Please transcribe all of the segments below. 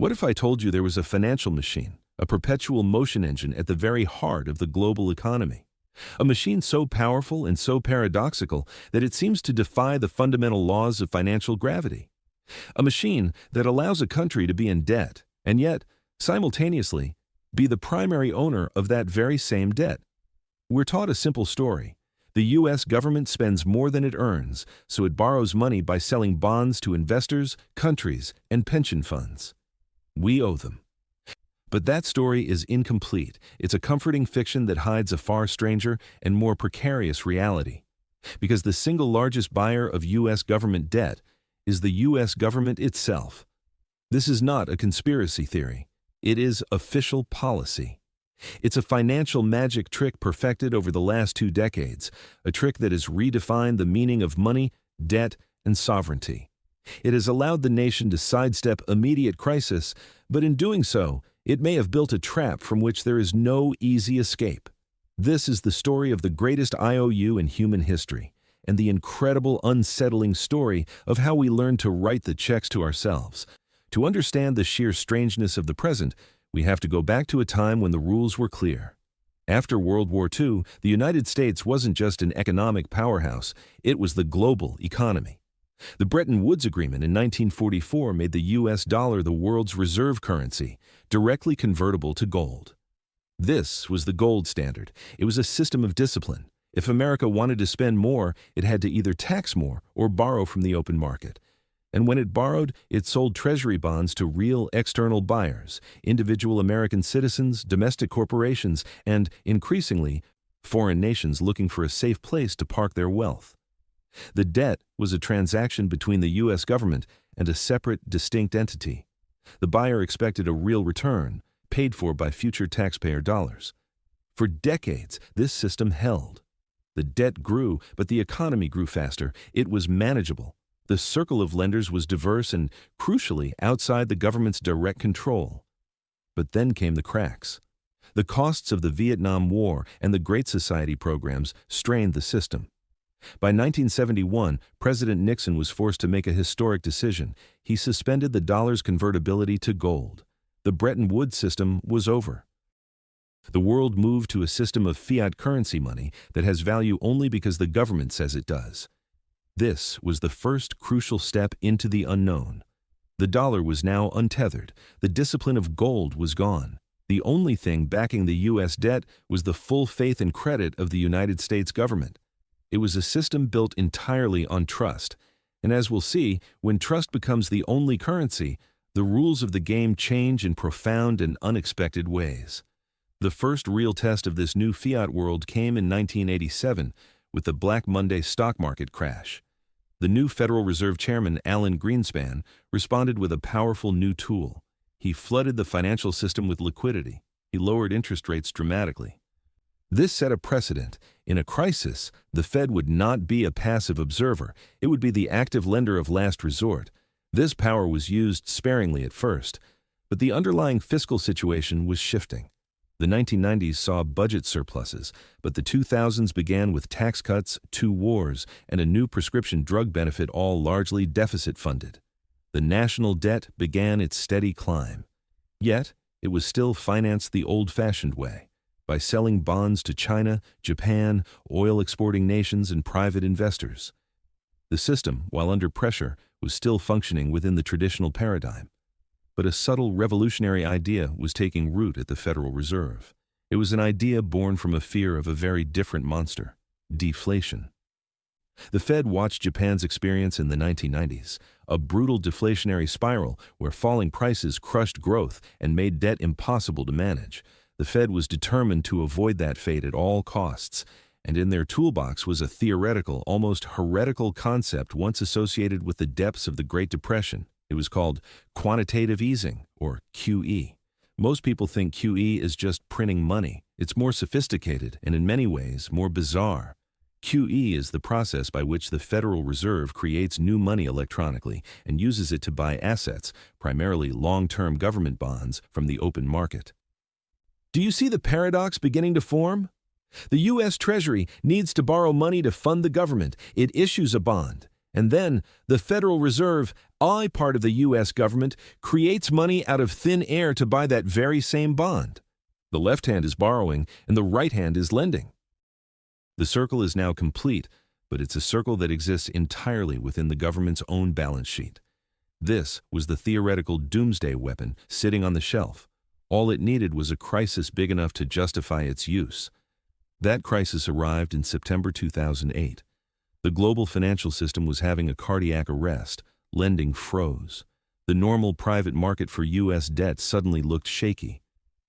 What if I told you there was a financial machine, a perpetual motion engine at the very heart of the global economy? A machine so powerful and so paradoxical that it seems to defy the fundamental laws of financial gravity. A machine that allows a country to be in debt and yet, simultaneously, be the primary owner of that very same debt. We're taught a simple story. The U.S. government spends more than it earns, so it borrows money by selling bonds to investors, countries, and pension funds. We owe them. But that story is incomplete. It's a comforting fiction that hides a far stranger and more precarious reality. Because the single largest buyer of U.S. government debt is the U.S. government itself. This is not a conspiracy theory. It is official policy. It's a financial magic trick perfected over the last 2 decades, a trick that has redefined the meaning of money, debt, and sovereignty. It has allowed the nation to sidestep immediate crisis, but in doing so, it may have built a trap from which there is no easy escape. This is the story of the greatest IOU in human history, and the incredible, unsettling story of how we learn to write the checks to ourselves. To understand the sheer strangeness of the present, we have to go back to a time when the rules were clear. After World War II, the United States wasn't just an economic powerhouse, it was the global economy. The Bretton Woods Agreement in 1944 made the U.S. dollar the world's reserve currency, directly convertible to gold. This was the gold standard. It was a system of discipline. If America wanted to spend more, it had to either tax more or borrow from the open market. And when it borrowed, it sold treasury bonds to real external buyers, individual American citizens, domestic corporations, and, increasingly, foreign nations looking for a safe place to park their wealth. The debt was a transaction between the U.S. government and a separate, distinct entity. The buyer expected a real return, paid for by future taxpayer dollars. For decades, this system held. The debt grew, but the economy grew faster. It was manageable. The circle of lenders was diverse and, crucially, outside the government's direct control. But then came the cracks. The costs of the Vietnam War and the Great Society programs strained the system. By 1971, President Nixon was forced to make a historic decision. He suspended the dollar's convertibility to gold. The Bretton Woods system was over. The world moved to a system of fiat currency money that has value only because the government says it does. This was the first crucial step into the unknown. The dollar was now untethered. The discipline of gold was gone. The only thing backing the U.S. debt was the full faith and credit of the United States government. It was a system built entirely on trust. And as we'll see, when trust becomes the only currency, the rules of the game change in profound and unexpected ways. The first real test of this new fiat world came in 1987 with the Black Monday stock market crash. The new Federal Reserve Chairman, Alan Greenspan, responded with a powerful new tool. He flooded the financial system with liquidity. He lowered interest rates dramatically. This set a precedent. In a crisis, the Fed would not be a passive observer. It would be the active lender of last resort. This power was used sparingly at first, but the underlying fiscal situation was shifting. The 1990s saw budget surpluses, but the 2000s began with tax cuts, 2 wars, and a new prescription drug benefit, all largely deficit-funded. The national debt began its steady climb. Yet, it was still financed the old-fashioned way, by selling bonds to China, Japan, oil-exporting nations, and private investors. The system, while under pressure, was still functioning within the traditional paradigm. But a subtle revolutionary idea was taking root at the Federal Reserve. It was an idea born from a fear of a very different monster: deflation. The Fed watched Japan's experience in the 1990s, a brutal deflationary spiral where falling prices crushed growth and made debt impossible to manage. The Fed was determined to avoid that fate at all costs, and in their toolbox was a theoretical, almost heretical concept once associated with the depths of the Great Depression. It was called quantitative easing, or QE. Most people think QE is just printing money. It's more sophisticated and in many ways more bizarre. QE is the process by which the Federal Reserve creates new money electronically and uses it to buy assets, primarily long-term government bonds, from the open market. Do you see the paradox beginning to form? The U.S. Treasury needs to borrow money to fund the government. It issues a bond. And then the Federal Reserve, I part of the U.S. government, creates money out of thin air to buy that very same bond. The left hand is borrowing and the right hand is lending. The circle is now complete, but it's a circle that exists entirely within the government's own balance sheet. This was the theoretical doomsday weapon sitting on the shelf. All it needed was a crisis big enough to justify its use. That crisis arrived in September 2008. The global financial system was having a cardiac arrest. Lending froze. The normal private market for U.S. debt suddenly looked shaky.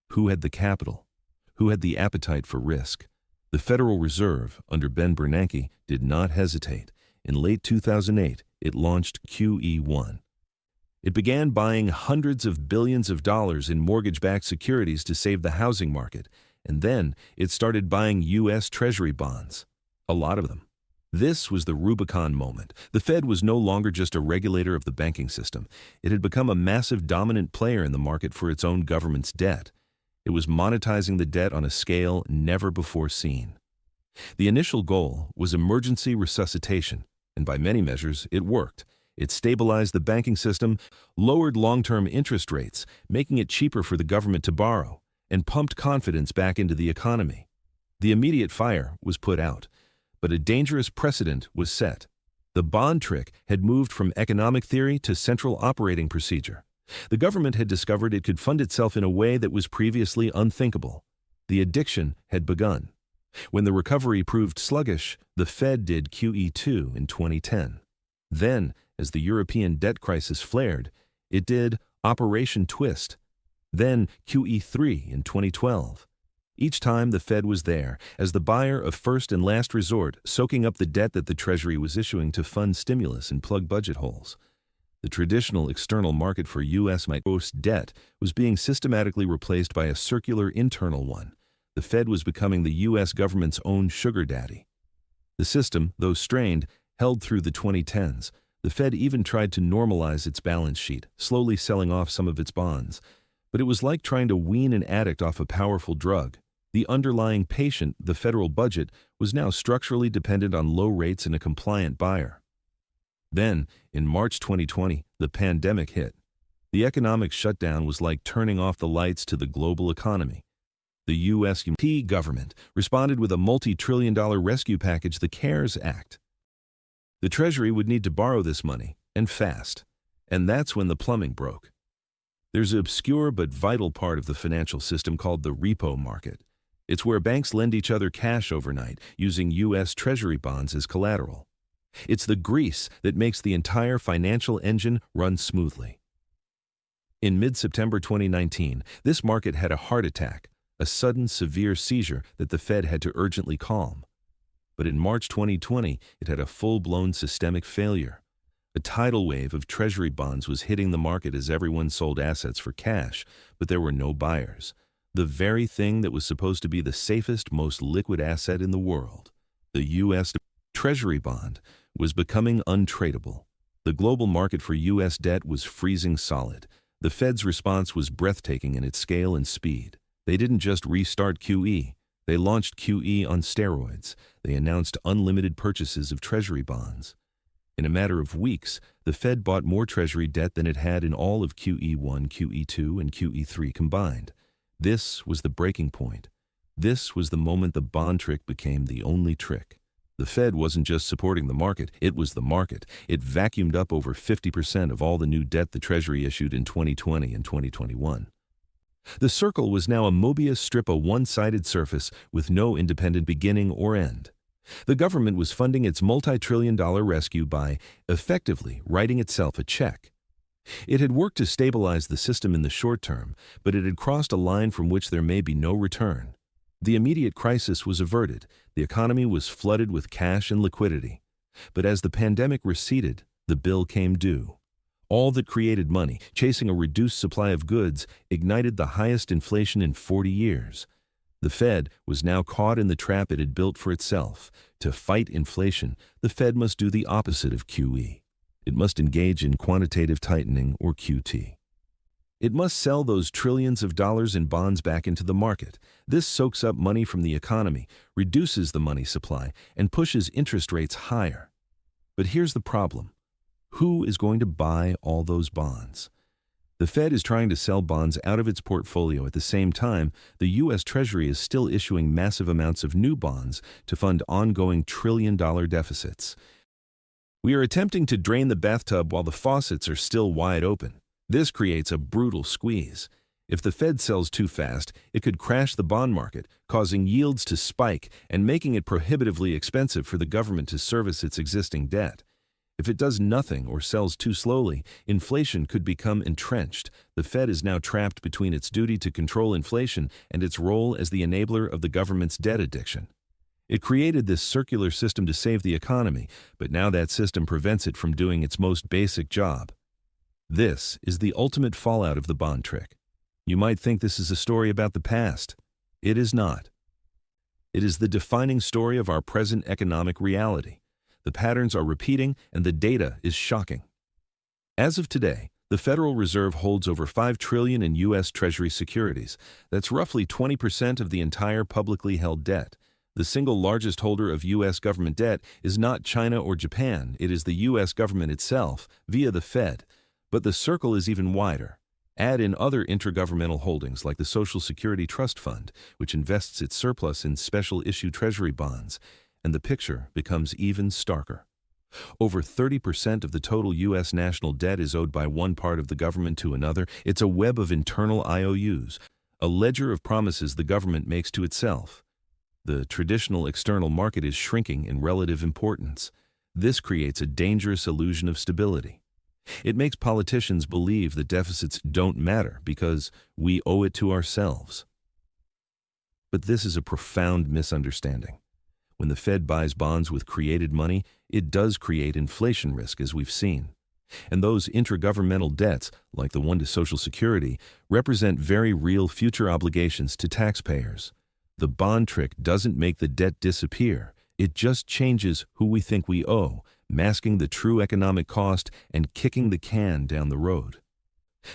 Who had the capital? Who had the appetite for risk? The Federal Reserve, under Ben Bernanke, did not hesitate. In late 2008, it launched QE1. It began buying hundreds of billions of dollars in mortgage-backed securities to save the housing market, and then it started buying U.S. Treasury bonds. A lot of them. This was the Rubicon moment. The Fed was no longer just a regulator of the banking system. It had become a massive dominant player in the market for its own government's debt. It was monetizing the debt on a scale never before seen. The initial goal was emergency resuscitation, and by many measures, it worked. It stabilized the banking system, lowered long-term interest rates, making it cheaper for the government to borrow, and pumped confidence back into the economy. The immediate fire was put out, but a dangerous precedent was set. The bond trick had moved from economic theory to central operating procedure. The government had discovered it could fund itself in a way that was previously unthinkable. The addiction had begun. When the recovery proved sluggish, the Fed did QE2 in 2010. Then, as the European debt crisis flared, it did Operation Twist. Then QE3 in 2012. Each time the Fed was there, as the buyer of first and last resort, soaking up the debt that the Treasury was issuing to fund stimulus and plug budget holes. The traditional external market for U.S. debt was being systematically replaced by a circular internal one. The Fed was becoming the U.S. government's own sugar daddy. The system, though strained, held through the 2010s. The Fed even tried to normalize its balance sheet, slowly selling off some of its bonds. But it was like trying to wean an addict off a powerful drug. The underlying patient, the federal budget, was now structurally dependent on low rates and a compliant buyer. Then, in March 2020, the pandemic hit. The economic shutdown was like turning off the lights to the global economy. The U.S. government responded with a multi-trillion-dollar rescue package, the CARES Act. The Treasury would need to borrow this money, and fast. And that's when the plumbing broke. There's an obscure but vital part of the financial system called the repo market. It's where banks lend each other cash overnight, using U.S. Treasury bonds as collateral. It's the grease that makes the entire financial engine run smoothly. In mid-September 2019, this market had a heart attack, a sudden severe seizure that the Fed had to urgently calm. But in March 2020, it had a full-blown systemic failure. A tidal wave of Treasury bonds was hitting the market as everyone sold assets for cash, but there were no buyers. The very thing that was supposed to be the safest, most liquid asset in the world, the U.S. Treasury bond, was becoming untradeable. The global market for U.S. debt was freezing solid. The Fed's response was breathtaking in its scale and speed. They didn't just restart QE. They launched QE on steroids. They announced unlimited purchases of Treasury bonds. In a matter of weeks, the Fed bought more Treasury debt than it had in all of QE1, QE2, and QE3 combined. This was the breaking point. This was the moment the bond trick became the only trick. The Fed wasn't just supporting the market, it was the market. It vacuumed up over 50% of all the new debt the Treasury issued in 2020 and 2021. The circle was now a Mobius strip, a one-sided surface with no independent beginning or end. The government was funding its multi-trillion-dollar rescue by, effectively, writing itself a check. It had worked to stabilize the system in the short term, but it had crossed a line from which there may be no return. The immediate crisis was averted. The economy was flooded with cash and liquidity. But as the pandemic receded, the bill came due. All that created money, chasing a reduced supply of goods, ignited the highest inflation in 40 years. The Fed was now caught in the trap it had built for itself. To fight inflation, the Fed must do the opposite of QE. It must engage in quantitative tightening, or QT. It must sell those trillions of dollars in bonds back into the market. This soaks up money from the economy, reduces the money supply, and pushes interest rates higher. But here's the problem. Who is going to buy all those bonds? The Fed is trying to sell bonds out of its portfolio. At the same time, the U.S. Treasury is still issuing massive amounts of new bonds to fund ongoing trillion-dollar deficits. We are attempting to drain the bathtub while the faucets are still wide open. This creates a brutal squeeze. If the Fed sells too fast, it could crash the bond market, causing yields to spike and making it prohibitively expensive for the government to service its existing debt. If it does nothing or sells too slowly, inflation could become entrenched. The Fed is now trapped between its duty to control inflation and its role as the enabler of the government's debt addiction. It created this circular system to save the economy, but now that system prevents it from doing its most basic job. This is the ultimate fallout of the bond trick. You might think this is a story about the past. It is not. It is the defining story of our present economic reality. The patterns are repeating, and the data is shocking. As of today, the Federal Reserve holds over $5 trillion in U.S. Treasury securities. That's roughly 20% of the entire publicly held debt. The single largest holder of U.S. government debt is not China or Japan. It is the U.S. government itself, via the Fed. But the circle is even wider. Add in other intergovernmental holdings like the Social Security Trust Fund, which invests its surplus in special issue Treasury bonds, and the picture becomes even starker. Over 30% of the total U.S. national debt is owed by one part of the government to another. It's a web of internal IOUs, a ledger of promises the government makes to itself. The traditional external market is shrinking in relative importance. This creates a dangerous illusion of stability. It makes politicians believe that deficits don't matter because we owe it to ourselves. But this is a profound misunderstanding. When the Fed buys bonds with created money, it does create inflation risk, as we've seen. And those intergovernmental debts, like the one to Social Security, represent very real future obligations to taxpayers. The bond trick doesn't make the debt disappear. It just changes who we think we owe, masking the true economic cost and kicking the can down the road.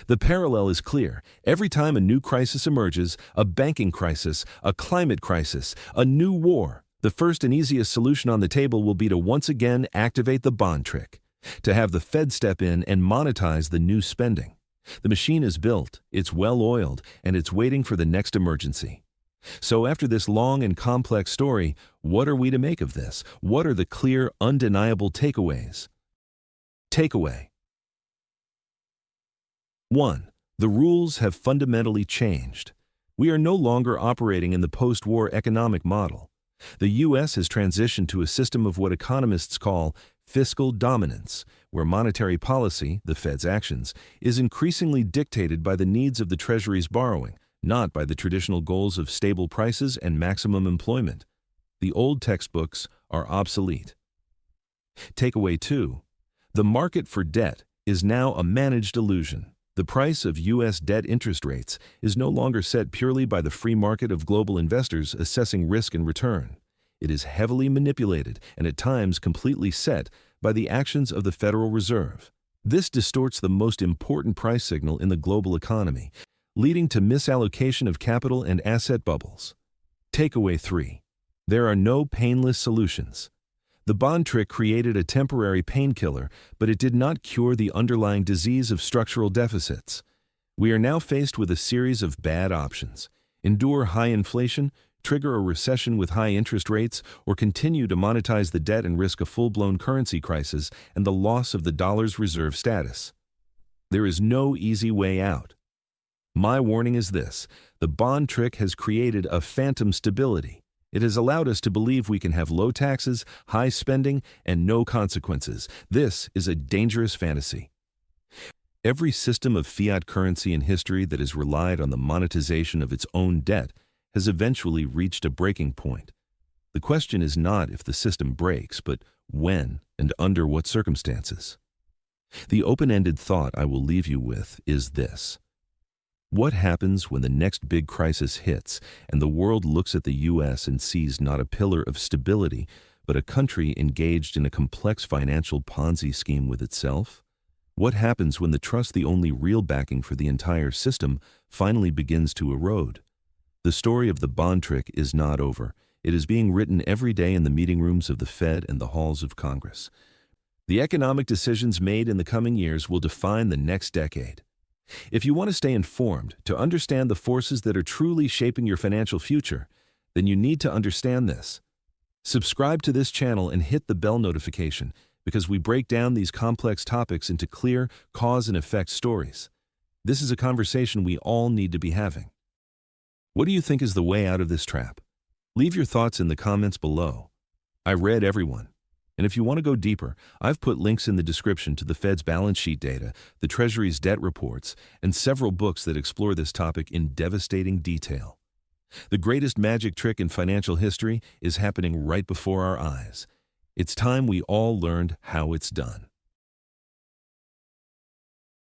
The parallel is clear. Every time a new crisis emerges, a banking crisis, a climate crisis, a new war, the first and easiest solution on the table will be to once again activate the bond trick, to have the Fed step in and monetize the new spending. The machine is built, it's well-oiled, and it's waiting for the next emergency. So after this long and complex story, what are we to make of this? What are the clear, undeniable takeaways? Takeaway 1. The rules have fundamentally changed. We are no longer operating in the post-war economic model. The U.S. has transitioned to a system of what economists call fiscal dominance, where monetary policy, the Fed's actions, is increasingly dictated by the needs of the Treasury's borrowing, not by the traditional goals of stable prices and maximum employment. The old textbooks are obsolete. Takeaway 2. The market for debt is now a managed illusion. The price of U.S. debt interest rates is no longer set purely by the free market of global investors assessing risk and return. It is heavily manipulated and at times completely set by the actions of the Federal Reserve. This distorts the most important price signal in the global economy, leading to misallocation of capital and asset bubbles. Takeaway 3. There are no painless solutions. The bond trick created a temporary painkiller, but it did not cure the underlying disease of structural deficits. We are now faced with a series of bad options: endure high inflation, trigger a recession with high interest rates, or continue to monetize the debt and risk a full-blown currency crisis and the loss of the dollar's reserve status. There is no easy way out. My warning is this: the bond trick has created a phantom stability. It has allowed us to believe we can have low taxes, high spending, and no consequences. This is a dangerous fantasy. Every system of fiat currency in history that has relied on the monetization of its own debt has eventually reached a breaking point. The question is not if the system breaks, but when and under what circumstances. The open-ended thought I will leave you with is this: what happens when the next big crisis hits and the world looks at the U.S. and sees not a pillar of stability, but a country engaged in a complex financial Ponzi scheme with itself? What happens when the trust, the only real backing for the entire system, finally begins to erode? The story of the bond trick is not over. It is being written every day in the meeting rooms of the Fed and the halls of Congress. The economic decisions made in the coming years will define the next decade. If you want to stay informed, to understand the forces that are truly shaping your financial future, then you need to understand this. Subscribe to this channel and hit the bell notification because we break down these complex topics into clear cause and effect stories. This is a conversation we all need to be having. What do you think is the way out of this trap? Leave your thoughts in the comments below. I read everyone. And if you want to go deeper, I've put links in the description to the Fed's balance sheet data, the Treasury's debt reports, and several books that explore this topic in devastating detail. The greatest magic trick in financial history is happening right before our eyes. It's time we all learned how it's done.